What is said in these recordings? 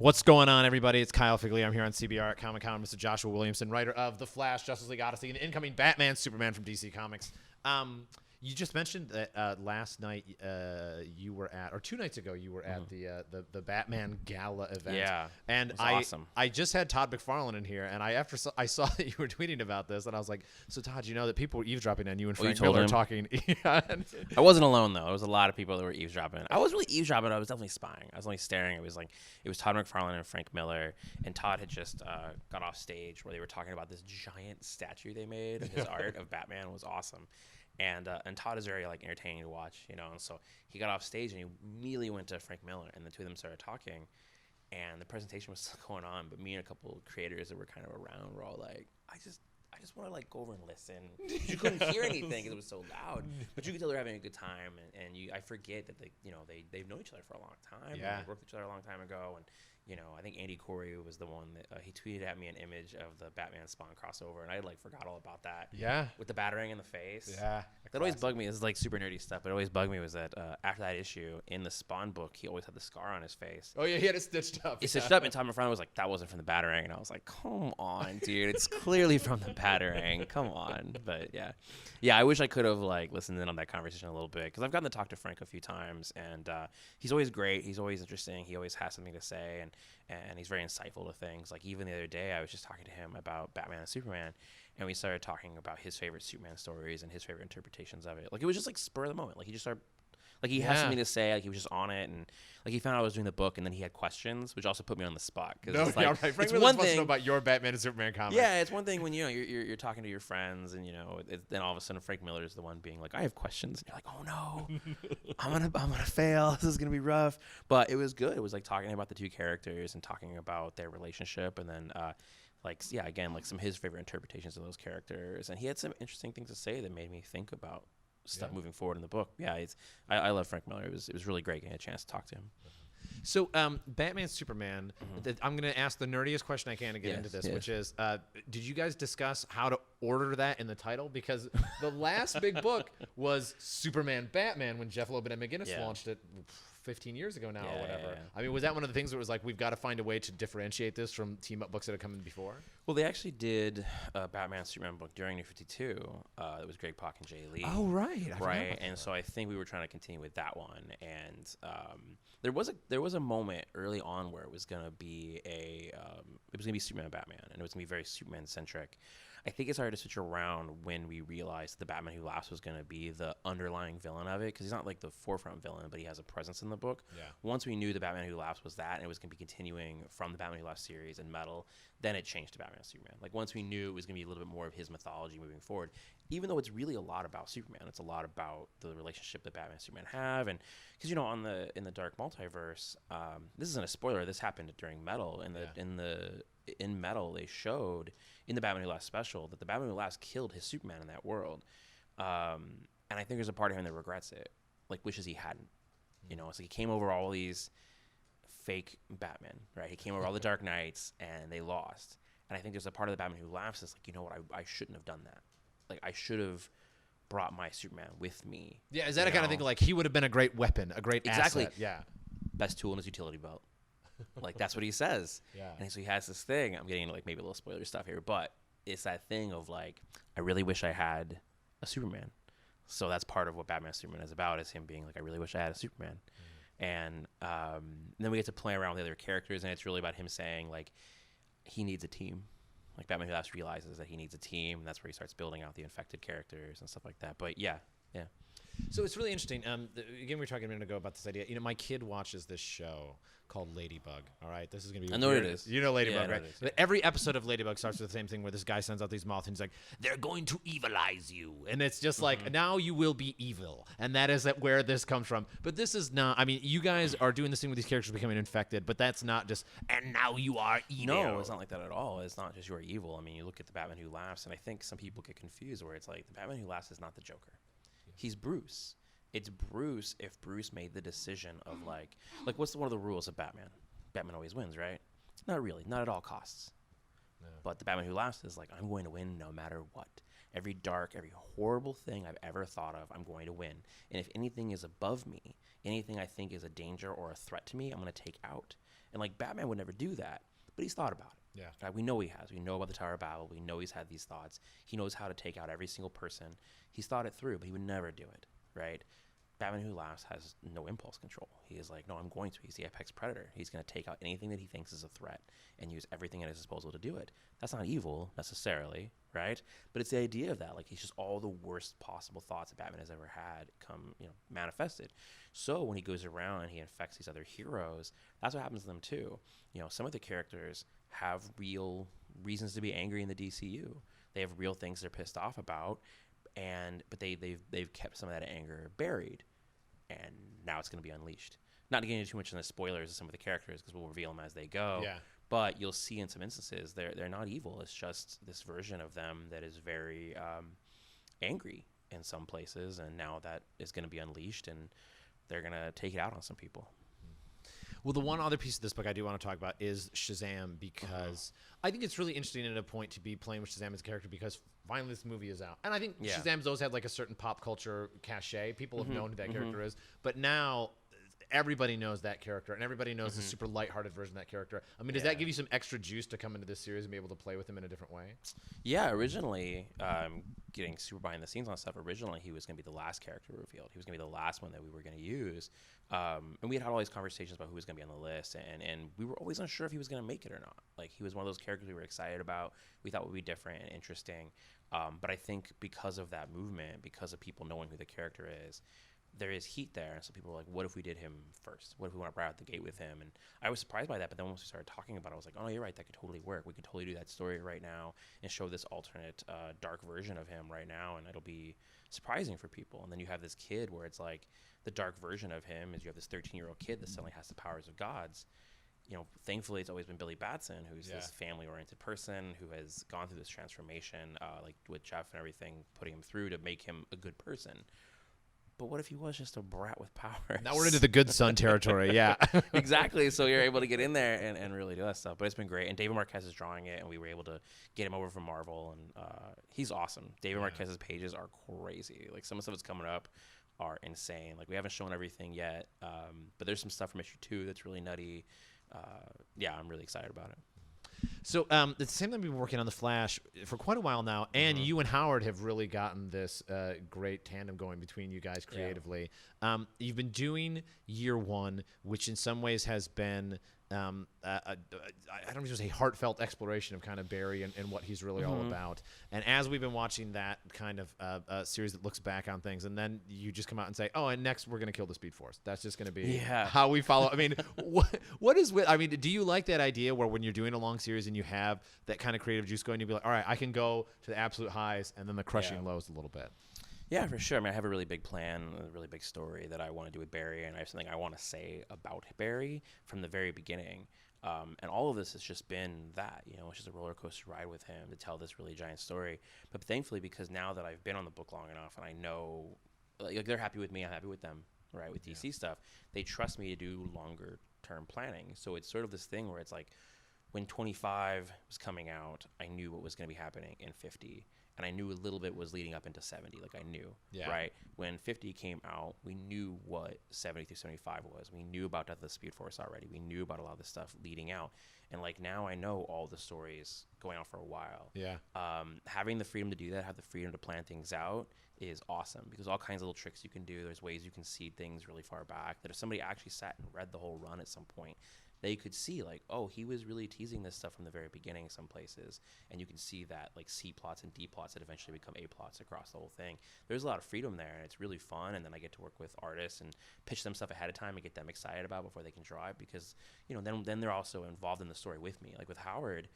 What's going on, everybody? It's Kyle Figley. I'm here on CBR at Comic-Con. Mr. Joshua Williamson, writer of The Flash, Justice League Odyssey, and the incoming Batman, Superman from DC Comics. You just mentioned that last night you were at, or 2 nights ago, you were at the Batman Gala event. Yeah, and it was awesome. I just had Todd McFarlane in here, and I saw that you were tweeting about this, and I was like, so Todd, you know that people were eavesdropping on you and Frank Miller talking. I wasn't alone though. There was a lot of people that were eavesdropping. I wasn't really eavesdropping. I was definitely spying. I was only staring. It was Todd McFarlane and Frank Miller, and Todd had just got off stage where they were talking about this giant statue they made of his art of Batman. It was awesome. And Todd is very entertaining to watch, and so he got off stage and he immediately went to Frank Miller, and the two of them started talking, and the presentation was still going on, but me and a couple of creators that were kind of around were all like, I just want to go over and listen. You couldn't hear anything because it was so loud, but you could tell they're having a good time, and I forget that they've known each other for a long time. Yeah, they worked with each other a long time ago, and I think Andy Corey was the one that he tweeted at me an image of the Batman Spawn crossover, and I forgot all about that. Yeah, with the batarang in the face. Yeah, that always bugged me. This is super nerdy stuff, but it always bugged me was that after that issue in the Spawn book, he always had the scar on his face. Oh yeah, he had it stitched up. He stitched up, and Tom McFarlane was like, "That wasn't from the batarang," and I was like, "Come on, dude, it's clearly from the batarang. Come on." But yeah, I wish I could have listened in on that conversation a little bit, because I've gotten to talk to Frank a few times, and he's always great. He's always interesting. He always has something to say, and he's very insightful to things. Even the other day, I was just talking to him about Batman and Superman, and we started talking about his favorite Superman stories and his favorite interpretations of it. It was just spur of the moment. He just started, he had something to say. He was just on it, and he found out I was doing the book, and then he had questions, which also put me on the spot. No, yeah, right. Frank Miller wants to know about your Batman and Superman comics. Yeah, it's one thing when you're talking to your friends, and then all of a sudden Frank Miller is the one being like, "I have questions," and you're like, "Oh no, I'm gonna fail. This is gonna be rough." But it was good. It was talking about the two characters and talking about their relationship, and then some of his favorite interpretations of those characters, and he had some interesting things to say that made me think about stuff moving forward in the book. Yeah, I love Frank Miller. It was really great getting a chance to talk to him. So, Batman, Superman, I'm going to ask the nerdiest question I can to get into this, which is, did you guys discuss how to order that in the title? Because the last big book was Superman, Batman, when Jeff Loeb and Ed McGuinness launched it 15 years ago now or whatever. Yeah. I mean, was that one of the things that was we've got to find a way to differentiate this from team-up books that have come in before? Well, they actually did a Batman Superman book during New 52. It was Greg Pak and Jay Lee. Oh, right. Right, and so I think we were trying to continue with that one. And there was a moment early on where it was going to be Superman and Batman, and it was going to be very Superman-centric. I think it started to switch around when we realized the Batman Who Laughs was going to be the underlying villain of it, because he's not the forefront villain, but he has a presence in the book. Yeah. Once we knew the Batman Who Laughs was that, and it was going to be continuing from the Batman Who Laughs series and Metal, then it changed to Batman and Superman. Once we knew it was going to be a little bit more of his mythology moving forward, even though it's really a lot about Superman, it's a lot about the relationship that Batman and Superman have, and because in the Dark Multiverse, this isn't a spoiler. This happened during Metal. In Metal, they showed in the Batman Who Laughs special that the Batman Who Laughs killed his Superman in that world, and I think there's a part of him that regrets it, wishes he hadn't. It's he came over all these fake Batman, right? He came over all the Dark Knights, and they lost. And I think there's a part of the Batman Who Laughs that's you know what, I shouldn't have done that. I should have brought my Superman with me. Yeah, is that a kind of thing he would have been a great weapon, a great asset? Yeah. Best tool in his utility belt. That's what he says. Yeah. And so he has this thing. I'm getting into maybe a little spoiler stuff here, but it's that thing of I really wish I had a Superman. So that's part of what Batman Superman is about, is him being I really wish I had a Superman. And then we get to play around with the other characters, and it's really about him saying he needs a team. Batman Who Laughs realizes that he needs a team, and that's where he starts building out the infected characters and stuff like that. But yeah. So it's really interesting. Again, we were talking a minute ago about this idea. My kid watches this show called Ladybug. All right, this is gonna be. I know what it is. You know Ladybug, right? But every episode of Ladybug starts with the same thing, where this guy sends out these moths, and he's "They're going to evilize you," and it's just now you will be evil, and that is where this comes from. But this is not. I mean, you guys are doing this thing with these characters becoming infected, but that's not just. And now you are evil. No, it's not like that at all. It's not just you are evil. I mean, you look at the Batman Who Laughs, and I think some people get confused where it's the Batman Who Laughs is not the Joker. He's Bruce. It's Bruce if Bruce made the decision of what's one of the rules of Batman? Batman always wins, right? Not really. Not at all costs. No. But the Batman Who Laughs is I'm going to win no matter what. every dark, every horrible thing I've ever thought of, I'm going to win. And if anything is above me, anything I think is a danger or a threat to me, I'm going to take out. And like Batman would never do that, but he's thought about it. Yeah. Right? We know he has. We know about the Tower of Babel. We know he's had these thoughts. He knows how to take out every single person. He's thought it through, but he would never do it, right? Batman Who Laughs has no impulse control. He is like, no, I'm going to. He's the apex predator. He's going to take out anything that he thinks is a threat and use everything at his disposal to do it. That's not evil necessarily, right? But it's the idea of that. Like, he's just all the worst possible thoughts that Batman has ever had come, manifested. So when he goes around and he infects these other heroes, that's what happens to them too. Some of the characters have real reasons to be angry in the DCU. They have real things they're pissed off about, but they've kept some of that anger buried, and now it's going to be unleashed. Not to get into too much in the spoilers of some of the characters, because we'll reveal them as they go. Yeah. But you'll see in some instances they're not evil. It's just this version of them that is very angry in some places, and now that is going to be unleashed, and they're going to take it out on some people. Well, the one other piece of this book I do want to talk about is Shazam, because I think it's really interesting at a point to be playing with Shazam as a character, because finally this movie is out. And I think Shazam's always had like a certain pop culture cachet. People have known who that character is. But now everybody knows that character, and everybody knows the super lighthearted version of that character. I mean, does that give you some extra juice to come into this series and be able to play with him in a different way? Yeah, originally, getting super behind the scenes on stuff, originally he was going to be the last character revealed. He was going to be the last one that we were going to use. And we had all these conversations about who was going to be on the list, and we were always unsure if he was going to make it or not. Like, he was one of those characters we were excited about, we thought would be different and interesting. But I think because of that movement, because of people knowing who the character is, there is heat there. And so people were like, what if we did him first? What if we went right out the gate with him? And I was surprised by that. But then once we started talking about it, I was like, oh, you're right. That could totally work. We could totally do that story right now and show this alternate dark version of him right now. And it'll be surprising for people. And then you have this kid where it's like the dark version of him is you have this 13-year-old kid that suddenly has the powers of gods. Thankfully, it's always been Billy Batson, who's this family-oriented person who has gone through this transformation, like with Jeff and everything, putting him through to make him a good person. But what if he was just a brat with powers? Now we're into the good son territory, yeah. Exactly. So you're able to get in there and really do that stuff. But it's been great. And David Marquez is drawing it, and we were able to get him over from Marvel. And he's awesome. David Marquez's pages are crazy. Like, some of the stuff that's coming up are insane. Like, we haven't shown everything yet, but there's some stuff from issue 2 that's really nutty. I'm really excited about it. So at the same time, we've been working on The Flash for quite a while now, and you and Howard have really gotten this great tandem going between you guys creatively. Yeah. You've been doing Year One, which in some ways has been I don't even say heartfelt exploration of kind of Barry and what he's really all about. And as we've been watching that kind of series that looks back on things, and then you just come out and say, oh, and next we're going to kill the Speed Force. That's just going to be how we follow. I mean, what is with, I mean, do you like that idea where when you're doing a long series and you have that kind of creative juice going, you'd be like, all right, I can go to the absolute highs and then the crushing lows a little bit? Yeah, for sure. I mean, I have a really big plan, a really big story that I want to do with Barry, and I have something I want to say about Barry from the very beginning. And all of this has just been that, it's just a roller coaster ride with him to tell this really giant story. But thankfully, because now that I've been on the book long enough and I know, like, they're happy with me, I'm happy with them, right, with DC stuff, they trust me to do longer term planning. So it's sort of this thing where it's like, when 25 was coming out, I knew what was going to be happening in 50. And I knew a little bit was leading up into 70. Like, I knew, right? When 50 came out, we knew what 70 through 75 was. We knew about Death of the Speed Force already. We knew about a lot of the stuff leading out. And, like, now I know all the stories going on for a while. Yeah. Having the freedom to do that, have the freedom to plan things out is awesome, because all kinds of little tricks you can do. There's ways you can seed things really far back that if somebody actually sat and read the whole run at some point, they could see, like, oh, he was really teasing this stuff from the very beginning some places. And you can see that, like, C plots and D plots that eventually become A plots across the whole thing. There's a lot of freedom there, and it's really fun. And then I get to work with artists and pitch them stuff ahead of time and get them excited about before they can draw it, because, then they're also involved in the story with me. Like with Howard,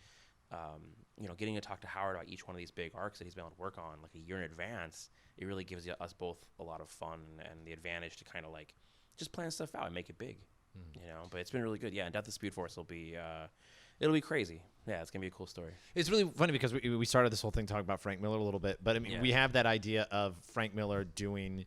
getting to talk to Howard about each one of these big arcs that he's been able to work on, like, a year in advance, it really gives us both a lot of fun and the advantage to kind of, like, just plan stuff out and make it big. But it's been really good. Yeah, and Death of the Speed Force will be, it'll be crazy. Yeah, it's going to be a cool story. It's really funny because we started this whole thing talking about Frank Miller a little bit, but I mean, we have that idea of Frank Miller doing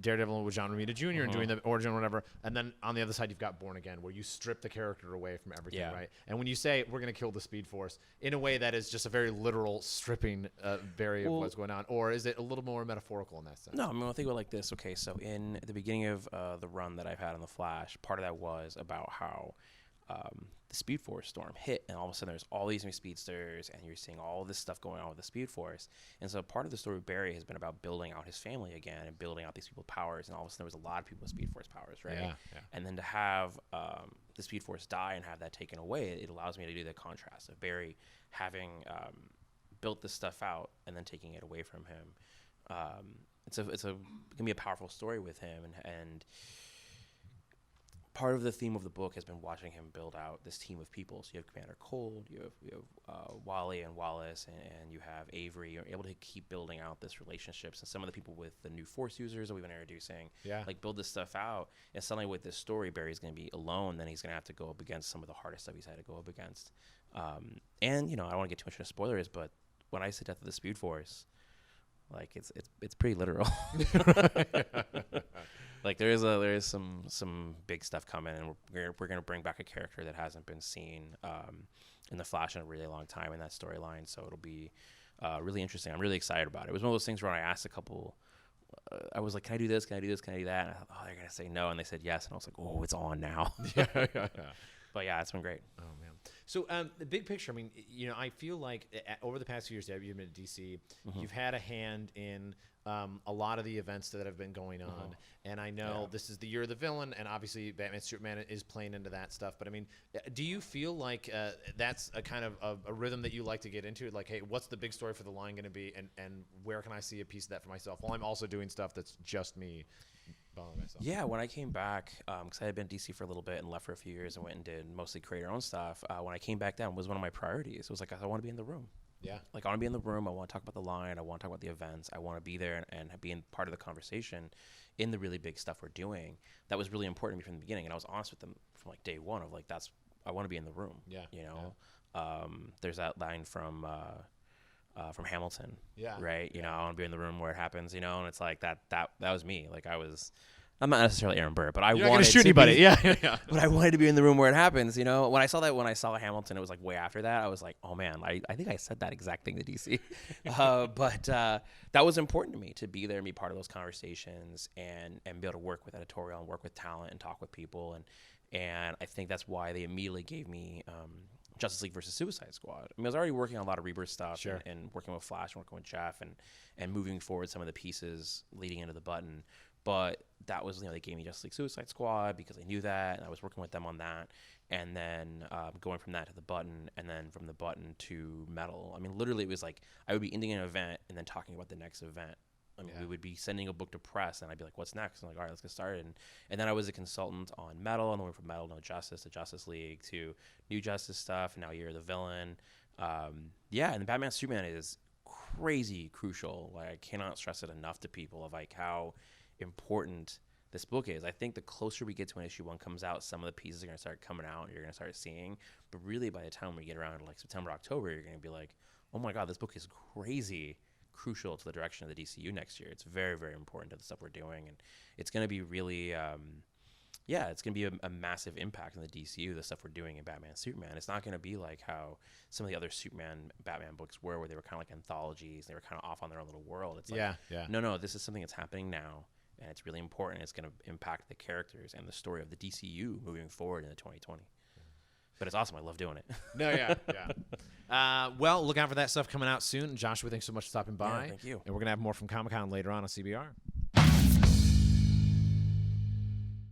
Daredevil with John Romita Jr. and doing the origin or whatever, and then on the other side you've got Born Again, where you strip the character away from everything, right? And when you say we're going to kill the Speed Force, in a way that is just a very literal stripping of what's going on, or is it a little more metaphorical in that sense? No, I mean, I'll think about it like this. Okay, so in the beginning of the run that I've had on the Flash, part of that was about how the Speed Force storm hit, and all of a sudden there's all these new speedsters, and you're seeing all this stuff going on with the Speed Force. And so part of the story of Barry has been about building out his family again and building out these people's powers, and all of a sudden there was a lot of people with Speed Force powers, right? Yeah. And then to have the Speed Force die and have that taken away, it allows me to do the contrast of Barry having built this stuff out and then taking it away from him. It can be a powerful story with him, and part of the theme of the book has been watching him build out this team of people. So you have Commander Cold, you have Wally and Wallace, and you have Avery. You're able to keep building out this relationships, and some of the people with the new Force users that we've been introducing, like build this stuff out. And suddenly with this story, Barry's going to be alone. Then he's going to have to go up against some of the hardest stuff he's had to go up against. And I don't want to get too much into spoilers, but when I say Death of the Speed Force, like it's pretty literal. Like there is some big stuff coming, and we're gonna bring back a character that hasn't been seen in the Flash in a really long time in that storyline. So it'll be really interesting. I'm really excited about it. It was one of those things where I asked a couple. I was like, "Can I do this? Can I do this? Can I do that?" And I thought, "Oh, they're gonna say no," and they said yes, and I was like, "Oh, it's on now." But yeah, it's been great. Oh man. So the big picture, I mean, I feel like over the past few years, you've been at DC, you've had a hand in a lot of the events that have been going on. And I know this is the year of the villain, and obviously Batman Superman is playing into that stuff. But I mean, do you feel like that's a kind of a rhythm that you like to get into? Like, hey, what's the big story for the line going to be, and where can I see a piece of that for myself while I'm also doing stuff that's just me? Yeah, when I came back, because I had been in DC for a little bit and left for a few years and went and did mostly creator own stuff. When I came back down, was one of my priorities. It was like, I want to be in the room. Yeah. Like, I want to be in the room. I want to talk about the line. I want to talk about the events. I want to be there and be in part of the conversation in the really big stuff we're doing. That was really important to me from the beginning. And I was honest with them from like day one of like, I want to be in the room. Yeah. There's that line from Hamilton. Yeah. Right. I want to be in the room where it happens, and it's like that was me. Like I'm not necessarily Aaron Burr, but I wanted to shoot anybody. Yeah. But I wanted to be in the room where it happens. When I saw Hamilton, it was like way after that. I was like, oh man, I think I said that exact thing to DC. But that was important to me to be there and be part of those conversations and be able to work with editorial and work with talent and talk with people. And I think that's why they immediately gave me Justice League versus Suicide Squad. I mean, I was already working on a lot of Rebirth stuff and working with Flash and working with Jeff and moving forward some of the pieces leading into the Button. But that was, they gave me Justice League Suicide Squad because they knew that, and I was working with them on that. And then going from that to the Button, and then from the Button to Metal. I mean, literally, it was like I would be ending an event and then talking about the next event. I mean, we would be sending a book to press, and I'd be like, what's next? And I'm like, all right, let's get started. And then I was a consultant on Metal, and then went from Metal to Justice to Justice League to New Justice stuff. Now you're the villain. And the Batman Superman is crazy crucial. Like, I cannot stress it enough to people of like how important this book is. I think the closer we get to when issue 1 comes out, some of the pieces are going to start coming out and you're going to start seeing. But really, by the time we get around to like September, October, you're going to be like, oh my God, this book is crazy crucial to the direction of the DCU next year. It's very, very important to the stuff we're doing. And it's going to be really, it's going to be a massive impact on the DCU, the stuff we're doing in Batman Superman. It's not going to be like how some of the other Superman, Batman books were, where they were kind of like anthologies. They were kind of off on their own little world. It's like, no, this is something that's happening now. And it's really important. It's going to impact the characters and the story of the DCU moving forward into 2020. But it's awesome. I love doing it. Well, look out for that stuff coming out soon. Joshua, thanks so much for stopping by. Yeah, thank you. And we're going to have more from Comic-Con later on CBR.